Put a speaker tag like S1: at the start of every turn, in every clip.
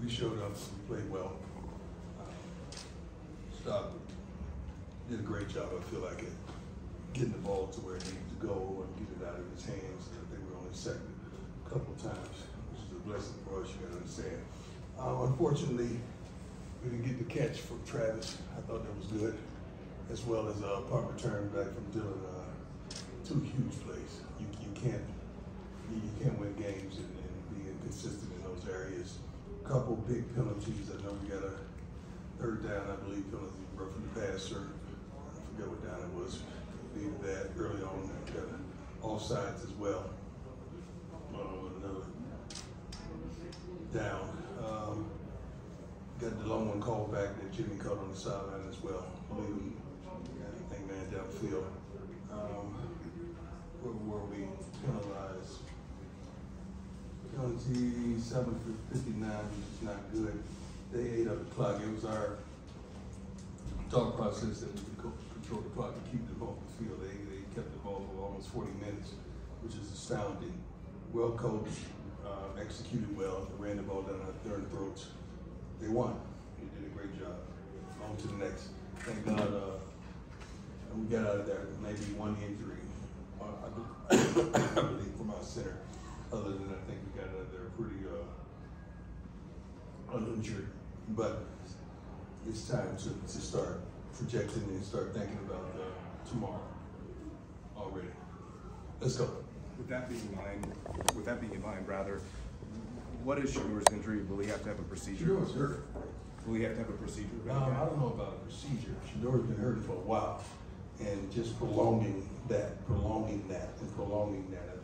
S1: we showed up, we played well. Stock did a great job, I feel like, at getting the ball to where it needed to go and get it out of his hands. I think we were only sacked a couple of times, which is a blessing for us, you gotta understand. Unfortunately, we didn't get the catch from Travis. I thought that was good, as well as a punt return back from Dylan. Two huge plays. You can't win games and be inconsistent in those areas. Couple big penalties. I know we got a third down, I believe, penalty, roughing the passer. I forget what down it was. We needed that early on. We got offsides as well. Another down. Got the long one called back that Jimmy caught on the sideline as well. I believe I think man downfield. Where were we? Penalized. Penalty 7 for 59, which is not good. They ate up the clock. It was our thought process that we could control the clock and keep the ball on the field. They kept the ball for almost 40 minutes, which is astounding. Well coached, executed well, ran the ball down our throats. They won. They did a great job. On to the next. Thank God we got out of there. Maybe one injury, I believe, from our center. Other than that, I think we got out of there pretty uninjured. But it's time to start projecting and start thinking about tomorrow already. Let's go.
S2: With that being in mind, rather, what is Shedeur's injury? Will he have to have a procedure?
S1: Shedeur's hurt.
S2: Will he have to have a procedure?
S1: I don't know about a procedure. Shedeur's been hurt for a while, and just prolonging that, I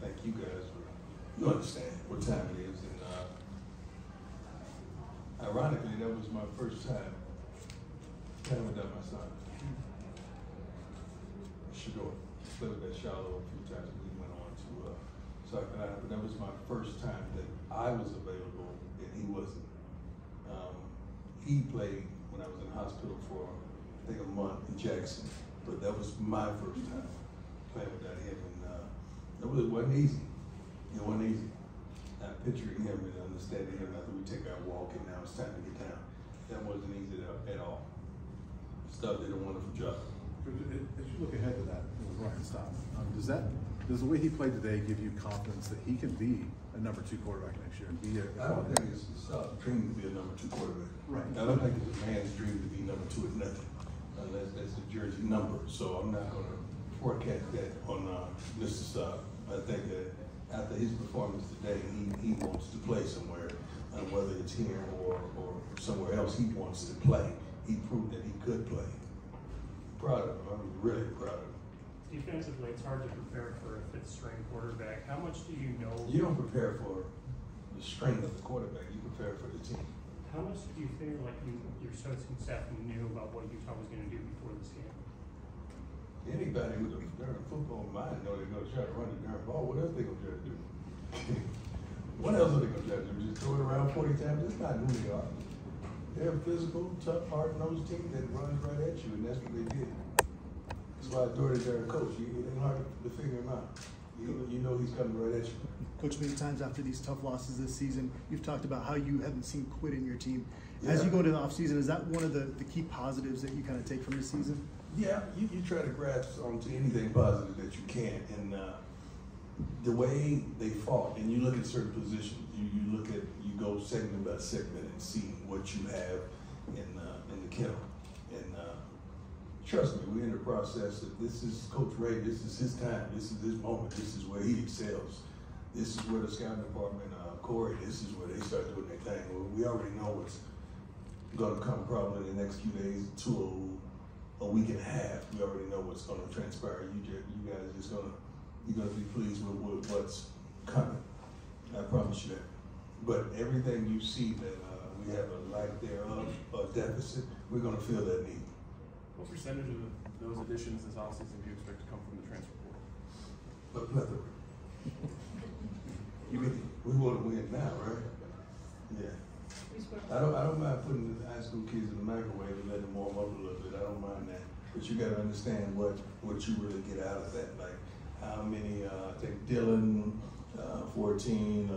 S1: think you guys you understand what time it is. And ironically, that was my first time playing with my son. Shedeur played with that Shiloh a few times. We went on to South Carolina, but that was my first time that I was available and he wasn't. He played when I was in the hospital for I think a month in Jackson, but that was my first time playing without him, and it wasn't easy. It wasn't easy. Picturing him and understanding him after we take our walk and now it's time to get down. That wasn't easy at all. Stuff did a wonderful job.
S3: As you look ahead to that, Ryan Stott, does the way he played today give you confidence that he can be a number 2 quarterback next year and be
S1: I don't think it's a dream to be a number 2 quarterback.
S3: Right.
S1: I don't think it's a man's dream to be number 2 at nothing. That's the jersey number. So I'm not going to forecast that on Mr. Stott. I think that after his performance today, he wants to play somewhere, whether it's here or somewhere else. He wants to play. He proved that he could play. Proud of him. I'm really proud of him.
S4: Defensively, it's hard to prepare for a 5th-string quarterback. How much do you know?
S1: You don't prepare for the strength of the quarterback. You prepare for the team.
S4: How much do you feel like your coaching staff knew about what Utah was going to do before this game?
S1: Anybody with a darn football mind know they're going to try to run the darn ball. What else are they going to try to do? What else are they going to try to do? Just throw it around 40 times? That's not who they are. They're a physical, tough, hard-nosed team that runs right at you, and that's what they did. That's why I thought they're a coach. It ain't hard to figure him out. You know he's coming right at you.
S5: Coach, many times after these tough losses this season, you've talked about how you haven't seen quit in your team. As you go into the offseason, is that one of the key positives that you kind of take from this season?
S1: Yeah, you try to grasp onto anything positive that you can. And the way they fought, and you look at certain positions, you go segment by segment and see what you have in the kennel. And trust me, we're in the process of this is Coach Ray, this is his time, this is his moment, this is where he excels. This is where the scouting department, Corey, this is where they start doing their thing. Well, we already know what's going to come probably in the next few days to a week and a half. We already know what's going to transpire. You guys just you're gonna be pleased with what's coming. I promise you that. But everything you see that we have a lack thereof, a deficit, we're going to feel that need.
S2: What percentage of those additions this offseason do you expect to come from the transfer portal?
S1: A plethora. We want to win now, right? Yeah. I don't mind putting the high school kids in the microwave and letting them warm up a little bit. I don't mind that. But you got to understand what you really get out of that. Like how many, I think Dylan, 14,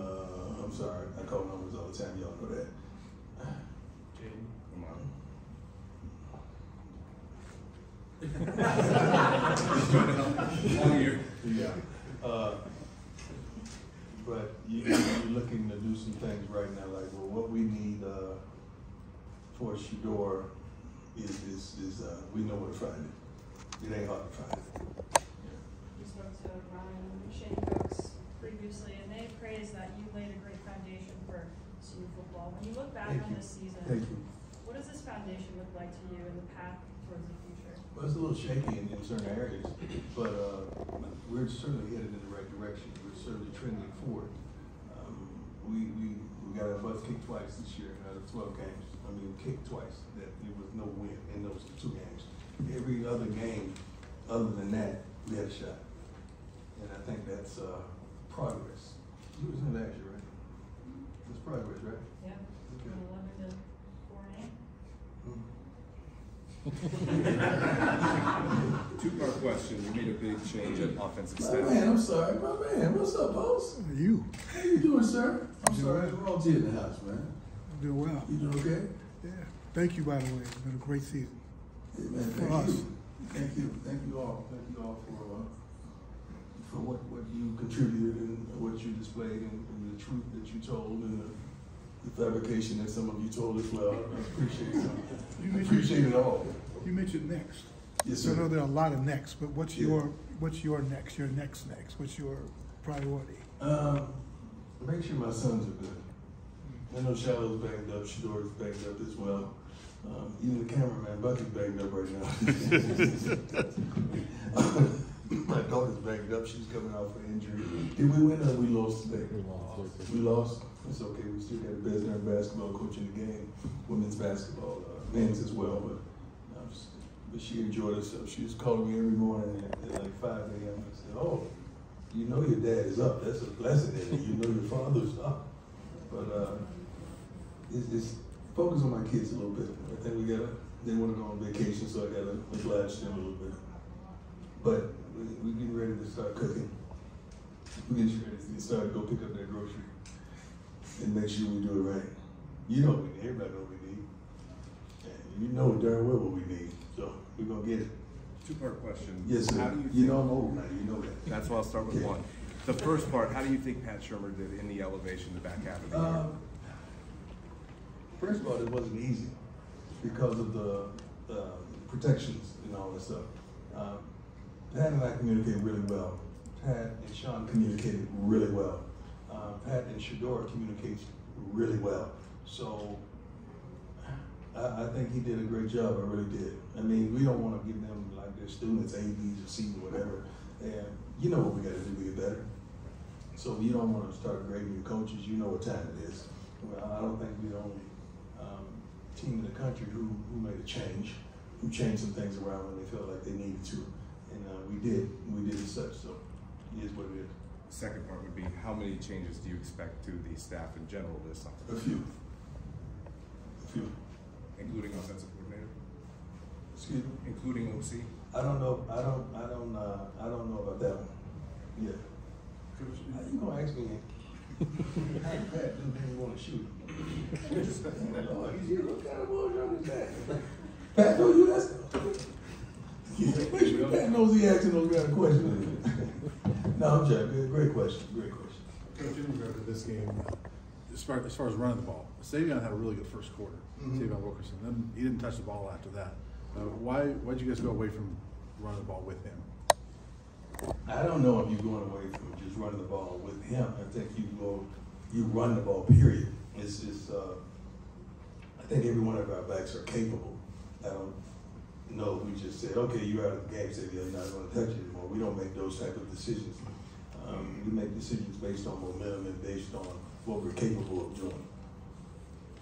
S1: I'm sorry, I call numbers all the time, y'all know that.
S2: Come on. Long year.
S1: Yeah. But you're looking to do some things right now, like, well, what we need for Shedeur is we know where to find it. It ain't hard to find it.
S6: We spoke to Ryan and Shane Cooks previously, and they praised that you laid a great foundation for SU football. When you look back
S1: Thank
S6: on
S1: you.
S6: this season,
S1: Thank you.
S6: what does this foundation look like to you and the path towards the future?
S1: Well, it's a little shaky in certain areas, but we're certainly headed in the right direction. We're certainly trending forward. We got our butts kicked twice this year out of 12 games. I mean, kicked twice. That it was no win in those 2 games. Every other game, other than that, we had a shot, and I think that's progress. You was in last year, right? That's progress, right?
S6: Yeah,
S1: Okay.
S6: from 11 to 4-8.
S2: Two-part question. You made a big change at offensive
S1: My
S2: staff.
S1: man, I'm sorry. My man, what's up, boss?
S7: You
S1: How you doing, sir? I'm sorry, we're all in the house, man.
S7: do well.
S1: You doing okay?
S7: Yeah. Thank you, by the way. It's been a great season.
S1: Hey, man,
S7: For
S1: thank
S7: us.
S1: you. Thank you. Thank you all. Thank you all for what you contributed and what you displayed and the truth that you told and the fabrication that some of you told as well. I appreciate it. I appreciate it all.
S7: You mentioned next.
S1: Yes,
S7: I know
S1: sir.
S7: there are a lot of next, but what's
S1: Yeah.
S7: your next? Your next? What's your priority?
S1: Make sure my sons are good. I know Shiloh's banged up, Shedeur's banged up as well. Even the cameraman, Bucky's banged up right now. My daughter's banged up, she's coming out for injury. Did we win or we lost today? We lost. It's okay, we still got the best darn basketball coach in the game, women's basketball, men's as well, but she enjoyed herself. She was calling me every morning at like 5 a.m. I said, oh, you know your dad is up. That's a blessing, and you know your father's up. But it's focus on my kids a little bit. I think they want to go on vacation, so I gotta oblige them a little bit. But we're getting ready to start cooking. We're getting ready to start to go pick up that grocery and make sure we do it right. You know what we need. Everybody know what we need. And you know darn well what we need. So we're gonna get it.
S2: Two-part question.
S1: Yes, sir.
S2: How do you
S1: You know
S2: think-
S1: I'm old now. You know that.
S2: That's why I'll start with
S1: Okay.
S2: one. The first part, how do you think Pat Shurmur did in the elevation the back half of the year?
S1: First of all, it wasn't easy because of the protections and all that stuff. Pat and I communicated really well. Pat and Sean communicated really well. Pat and Shedeur communicates really well. So I think he did a great job. I really did. I mean, we don't want to give them like their students A, B's, or C's, or whatever. And you know what we got to do to get better. So you don't want to start grading your coaches. You know what time it is. Well, I don't think we're the only team in the country who made a change, who changed some things around when they felt like they needed to. And we did as such. So it is what it is.
S2: Second part would be, how many changes do you expect to the staff in general this summer?
S1: A few.
S2: Including offensive coordinator?
S1: Excuse me.
S2: Including OC?
S1: I don't know about that one. Yeah. How you gonna ask me? How did Pat do when you want to shoot? Lord, he's here. What kind of bullshit is that? Pat, know you ask? Make sure Pat knows he asking those kind of questions. No, I'm joking. Great question. Great question.
S3: Coach, in regard to this game, as far as running the ball, Savion had a really good first quarter. Savion Wilkerson. Then he didn't touch the ball after that. Why'd you guys go away from running the ball with him?
S1: I don't know if you're going away from just running the ball with him. I think you run the ball, period. I think every one of our backs are capable. I don't know if we just said, okay, you're out of the game, Savion, you're not going to touch it anymore. We don't make those type of decisions. We make decisions based on momentum and based on what we're capable of doing.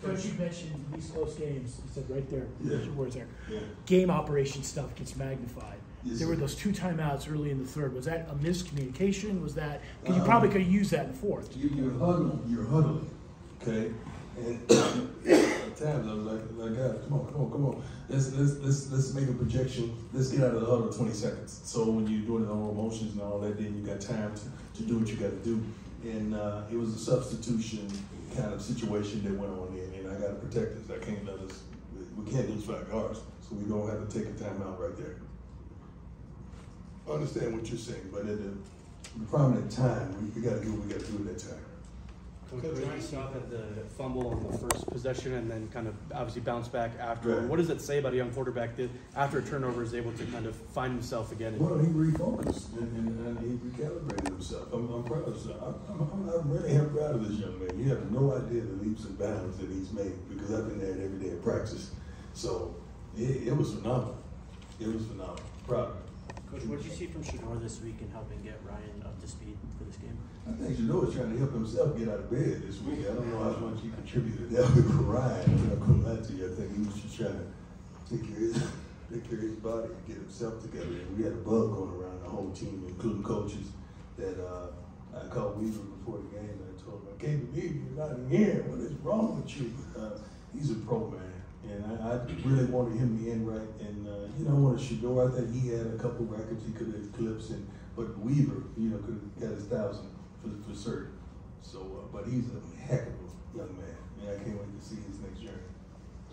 S8: Coach, you mentioned these close games. You said right there,
S1: Yeah.
S8: your words there.
S1: Yeah.
S8: Game operation stuff gets magnified.
S1: Yes,
S8: There were
S1: sir.
S8: those 2 timeouts early in the third. Was that a miscommunication? Was that because you probably could have used that in the fourth?
S1: You're huddling, okay? And at times I was like, guys, come on. Let's make a projection. Let's get out of the huddle 20 seconds. So when you're doing it on emotions and all that, then you got time to do what you got to do. And it was a substitution kind of situation that went on there, and I got to protect us. I can't let us. We can't lose 5 yards, so we don't have to take a timeout right there. I understand what you're saying, but at the prominent time, we got to do what we got to do at that time.
S9: Coach, Ryan Schaub had the fumble on the first possession and then kind of obviously bounced back after.
S1: Right.
S9: What does it say about a young quarterback that after a turnover is able to kind of find himself again?
S1: Well, he refocused and he recalibrated himself. I'm proud of him. I'm really proud of this young man. You have no idea the leaps and bounds that he's made because I've been there every day at practice. So it was phenomenal. It was phenomenal. Proud of him.
S10: Coach, what did you see from Shador this week in helping get Ryan up to speed for this game?
S1: I think Shador was trying to help himself get out of bed this week. I don't know how much he contributed that with Ryan. I'm not going to lie to you. I think he was just trying to take care of his body and get himself together. And we had a bug going around the whole team, including coaches, that I called Weaver before the game and I told him, I can't believe you're not in here. What is wrong with you? He's a pro man. And I really wanted him to end right. And, with Shador, I think he had a couple records he could have eclipsed. But Weaver, could have got his 1,000 for certain. So, but he's a heck of a young man. And I can't wait to see his next journey.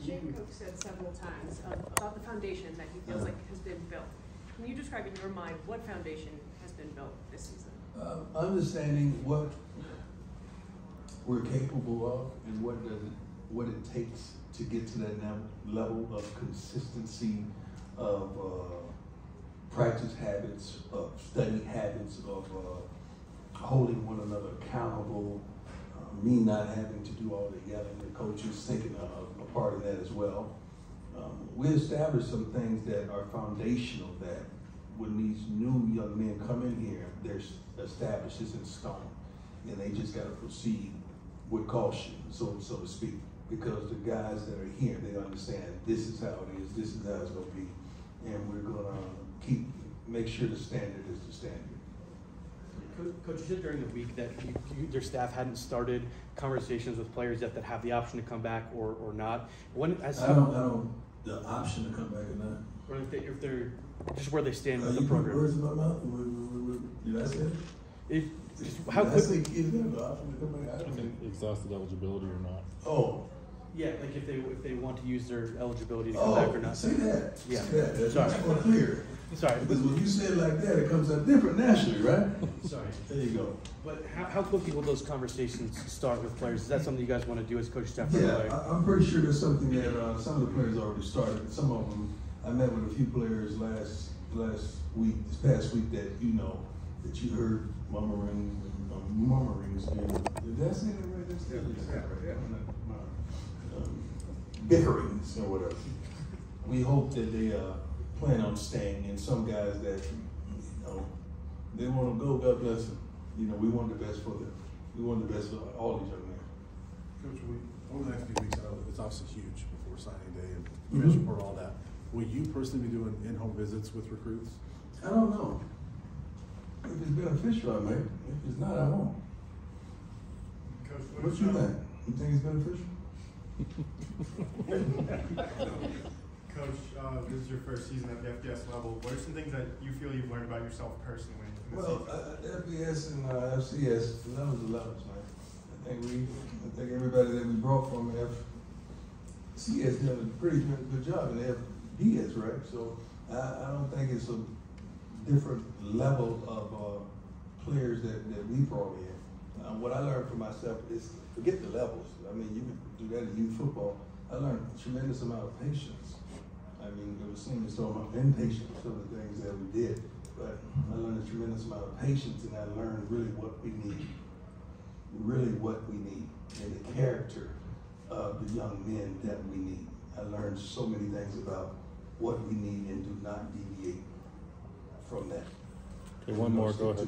S11: Shane Cook said several times about the foundation that he feels like has been built. Can you describe in your mind what foundation has been built this season?
S1: Understanding what we're capable of and what it takes to get to that level of consistency of practice habits, of study habits, of holding one another accountable, me not having to do all the yelling, the coaches taking a part of that as well. We established some things that are foundational that when these new young men come in here, they're established, it's in stone, and they just got to proceed with caution, so to speak. Because the guys that are here, they understand this is how it is, this is how it's going to be, and we're going to make sure the standard is the standard.
S9: Coach, you said during the week that your staff hadn't started conversations with players yet that have the option to come back or not.
S1: I don't the option to come back or not.
S9: Or if they're just where they stand with the program.
S1: Words in my mouth? Did I say it?
S9: How quickly?
S1: The option to come back? I don't think
S12: exhausted eligibility or not.
S1: Oh.
S9: Yeah, like if they want to use their eligibility to come back or not.
S1: Say that.
S9: Yeah.
S1: Say that. That's much more clear.
S9: Sorry.
S1: Because when you say it like that, it comes out different nationally, right?
S9: Sorry.
S1: There you go.
S9: But how quickly will those conversations start with players? Is that something you guys want to do as coach staff?
S1: Yeah, I'm pretty sure there's something that some of the players already started. Some of them, I met with a few players last week, this past week that that you heard murmurings. Did I say that right? That's right. Bickerings or whatever. We hope that they plan on staying, and some guys that they want to go. God bless them. We want the best for them. We want the best for all these young men.
S3: Coach, over the next few weeks, it's obviously huge before signing day and finish report, all that. Will you personally be doing in-home visits with recruits?
S1: I don't know. If it's beneficial, I may. If it's not, I won't.
S2: Coach,
S1: What you think? You think it's beneficial?
S13: Coach, this is your first season at the FBS level. What are some things that you feel you've learned about yourself personally in this season?
S1: FBS and FCS, levels, man. I think everybody that we brought from FCS did a pretty good job in FBS, right? So I don't think it's a different level of players that we brought in. What I learned for myself is forget the levels. I mean, you can do that in youth football. I learned a tremendous amount of patience. I mean, it was seen as so I'm impatient with some of the things that we did, but I learned a tremendous amount of patience, and I learned really what we need, and the character of the young men that we need. I learned so many things about what we need and do not deviate from that.
S12: Okay, one more, go ahead.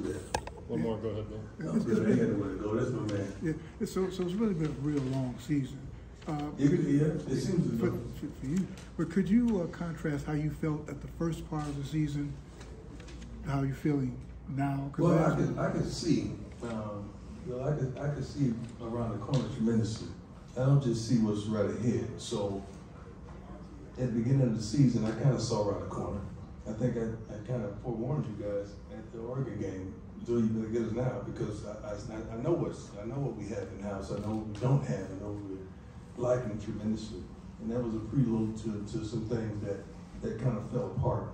S12: One more, go ahead, Bill.
S1: No, good. I ain't got nowhere to go. That's my man.
S7: Yeah, so it's really been a real long season.
S1: It seems to
S7: for you. But could you contrast how you felt at the first part of the season, how you're feeling now?
S1: Well, I could see, I could see around the corner tremendously. I don't just see what's right ahead. So at the beginning of the season, I kind of saw around the corner. I think I kind of forewarned you guys at the Oregon game So you better get us now because I know what we have in house. I know what we don't have. I know we're lacking tremendously, and that was a prelude to some things that kind of fell apart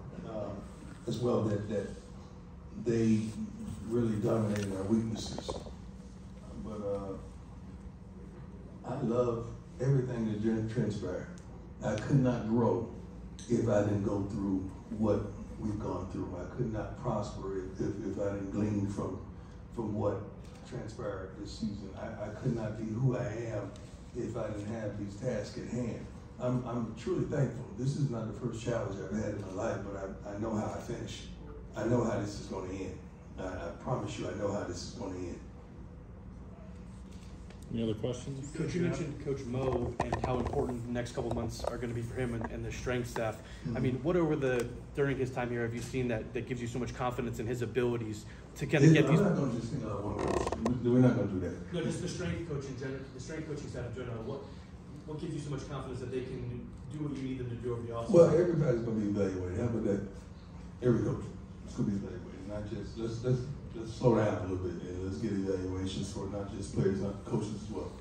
S1: as well. That they really dominated our weaknesses. But I love everything that transpired. I could not grow if I didn't go through what we've gone through. I could not prosper if I didn't glean from what transpired this season. I could not be who I am if I didn't have these tasks at hand. I'm truly thankful. This is not the first challenge I've had in my life, but I know how I finish. I know how this is going to end. I promise you, I know how this is going to end.
S12: Any other questions?
S9: Coach, you mentioned Coach Mo and how important the next couple of months are going to be for him and the strength staff.
S1: Mm-hmm.
S9: I mean, what during his time here have you seen that gives you so much confidence in his abilities to kind of get these?
S1: I'm not going to just think of one coach. We're not going to do that.
S9: No, just the strength coach in general, the strength coaching staff in general. What gives you so much confidence that they can do what you need them to do over the offseason?
S1: Well, everybody's going to be evaluated. How about that? Every coach is going to be evaluated. Not just let's slow down a little bit and let's get evaluations for not just players, not coaches as well.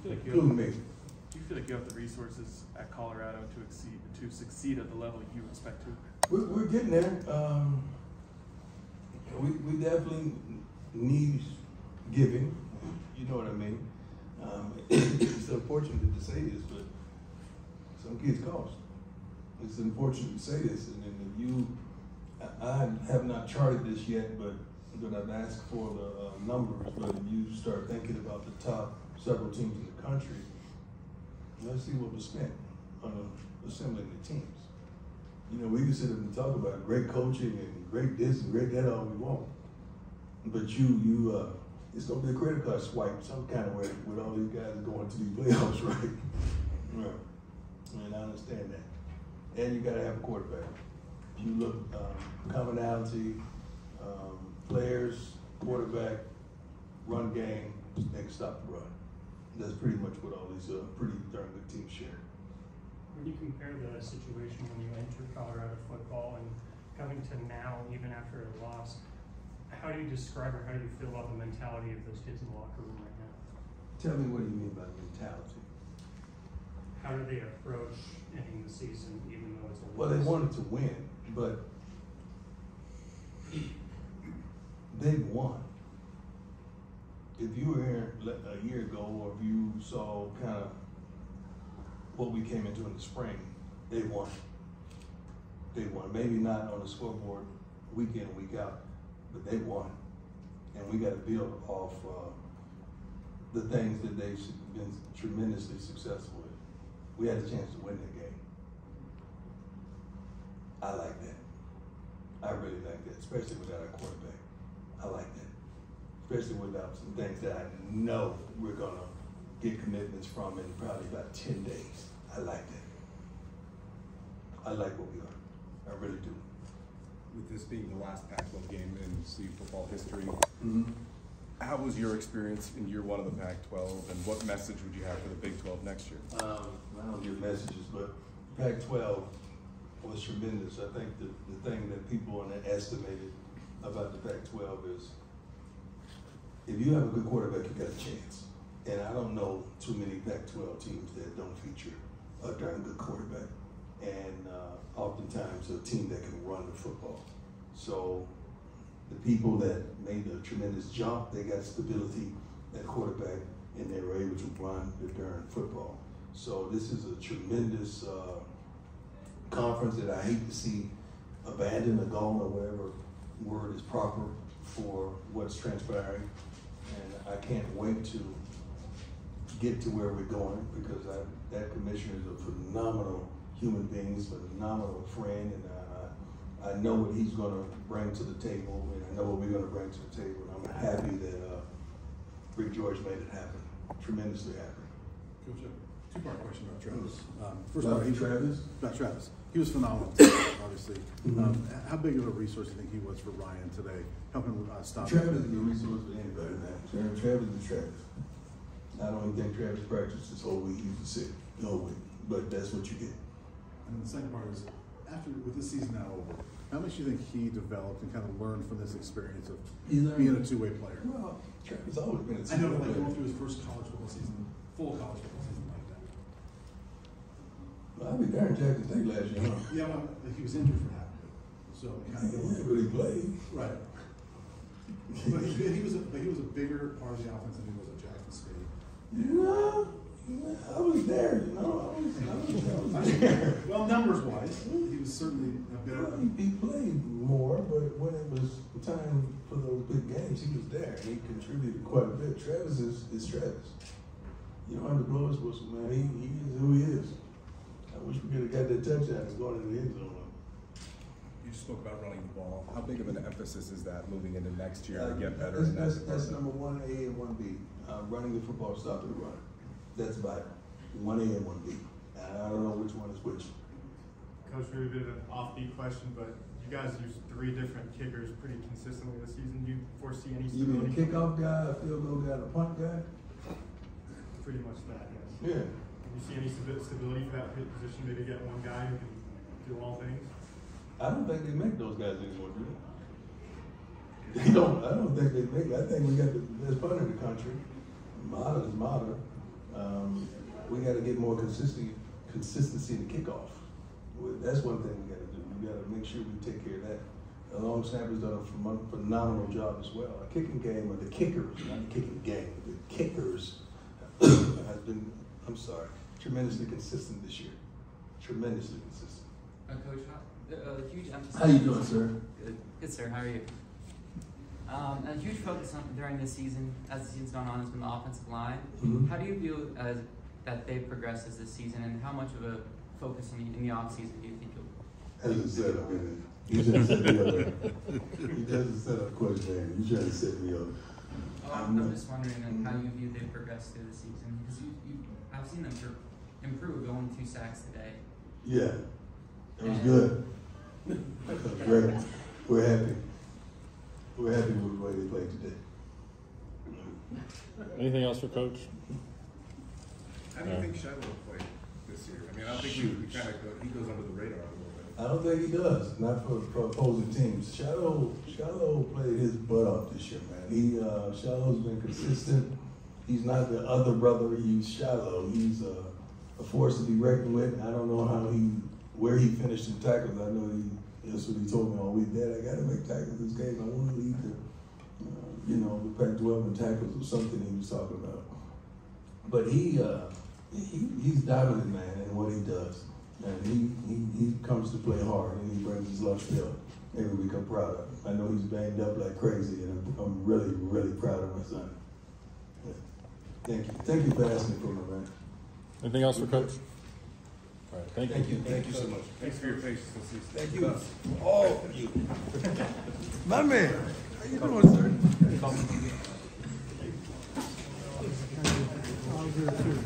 S14: Do you feel like you have the resources at Colorado to succeed at the level you expect to?
S1: We're getting there. We definitely need giving. You know what I mean? It's unfortunate to say this, but some kids cost. It's unfortunate to say this, and I have not charted this yet, but I've asked for the numbers. But if you start thinking about the top several teams in the country, let's see what was spent on assembling the teams. You know, we can sit up and talk about great coaching and great this and great that all we want, but it's gonna be a credit card swipe some kind of way with all these guys going to these playoffs, right? Right. And I understand that. And you gotta have a quarterback. If you look, commonality, players, quarterback, run game, they can stop the run. That's pretty much what all these pretty darn good teams share.
S4: When you compare the situation when you entered Colorado football and coming to now, even after a loss, how do you describe or how do you feel about the mentality of those kids in the locker room right now?
S1: Tell me, what do you mean by mentality?
S4: How do they approach ending the season, even though it's a loss?
S1: Well, they wanted to win, but they've won. If you were here a year ago, or if you saw kind of what we came into in the spring, they won. They won. Maybe not on the scoreboard week in and week out, but they won. And we got to build off the things that they've been tremendously successful with. We had a chance to win that game. I like that. I really like that, especially without a quarterback. I like that. Especially without some things that I know we're going to get commitments from in probably about 10 days. I like that. I like what we are. I really do.
S2: With this being the last Pac-12 game in CU football history,
S1: Mm-hmm.
S2: how was your experience in year one of the Pac-12, and what message would you have for the Big 12 next year?
S1: I don't give messages, but Pac-12 was tremendous. I think the thing that people underestimated about the Pac-12 is if you have a good quarterback, you got a chance. And I don't know too many Pac-12 teams that don't feature a darn good quarterback. And oftentimes a team that can run the football. So the people that made a tremendous jump, they got stability at quarterback, and they were able to run the darn football. So this is a tremendous conference that I hate to see abandoned or gone, or whatever word is proper for what's transpiring. And I can't wait to get to where we're going, because that commissioner is a phenomenal human being, he's a phenomenal friend, and I know what he's going to bring to the table, and I know what we're going to bring to the table. And I'm happy that Rick George made it happen, tremendously happy.
S3: Coach, two-part question about Travis. First
S1: About
S3: of all,
S1: Travis?
S3: About Travis. He was phenomenal, obviously.
S1: Mm-hmm.
S3: How big of a resource do you think he was for Ryan today, helping stop
S1: Travis is a resource for anybody, man. Travis is Travis. I don't even think Travis practiced this whole week. He used to sit the whole week, but that's what you get.
S3: And the second part is, After, with this season now over, how much do you think he developed and kind of learned from this experience of
S1: He learned-
S3: being a two-way player?
S1: Well, Trevor's always been a
S3: I know,
S1: two-way
S3: like
S1: player.
S3: going through his first college football season, full college football season like that.
S1: Well, I mean, Darren Jackson State last year, huh?
S3: Yeah, well, like he was injured for half of it, so kind of
S1: Yeah, but he played.
S3: right. But he was a bigger part of the offense than he was at Jackson State.
S1: Yeah, I was there, you know. I was there.
S3: Well, numbers wise, he was certainly a better.
S1: Well, he played more, but when it was time for those big games, he was there and he contributed quite a bit. Travis is Travis. You don't have to blow his whistle, man. He is who he is. I wish we could have got that touchdown and going in the end zone.
S2: You spoke about running the ball. How big of an emphasis is that moving into next year to get better? in that
S1: That's
S2: department?
S1: number 1A and 1B. Running the football, stop the run. That's vital. 1A and 1B. I don't know which one is which.
S13: Coach, maybe a bit of an offbeat question, but you guys use 3 different kickers pretty consistently this season. Do you foresee any
S1: You mean a
S13: stability?
S1: kickoff guy, a field goal guy, and a punt guy?
S13: Pretty much that, yes.
S1: Yeah.
S13: Do you see any stability for that position? Maybe get one guy who can do all things?
S1: I don't think they make those guys anymore, do they? They don't. I don't think they make it. I think we got the best punter in the country. Mata is Mata. We got to get more consistency in the kickoff. That's one thing we got to do. We got to make sure we take care of that. The long snapper's done a phenomenal job as well. The kicking game, or the kickers, not the kicking game, the kickers have been, tremendously consistent this year. Tremendously consistent.
S15: Coach, huge emphasis.
S1: How you doing, sir?
S15: Good, sir. How are you? A huge focus during this season, as the season's gone on, has been the offensive line.
S1: Mhm.
S15: How do you view that they've progressed as this season, and how much of a focus in the off season do you think you'll?
S1: As a setup, man. You trying to set me up. You just set up question, man. You trying to set me up.
S15: I'm just wondering how you view they've progressed through the season, because I've seen them improve, going 2 sacks today.
S1: Yeah, it was good. That was great. We're happy. We're happy with the way they played today.
S12: Anything else for Coach?
S2: How do you think Shiloh played this year? I mean, I don't think he goes under the radar a little bit.
S1: I don't think he does, not for opposing teams. Shiloh played his butt off this year, man. Shiloh's been consistent. He's not the other brother. He's Shiloh. He's a force to be reckoned with. I don't know where he finished in tackles. I know that's what he told me all week. Dad, I got to make tackles this game. I want to lead the Pac-12 in tackles or something he was talking about. But he's dominant, man, in what he does. And he comes to play hard, and he brings his left field every week. I'm proud of him. I know he's banged up like crazy, and I'm really, really proud of my son. Yeah. Thank you. Thank you for asking for me, man.
S12: Anything else for Coach? All right, thank you.
S2: Thank you so much. Thanks for your patience this season.
S1: Thank you. All of you. My man. How you doing, sir?
S7: I'll do it too.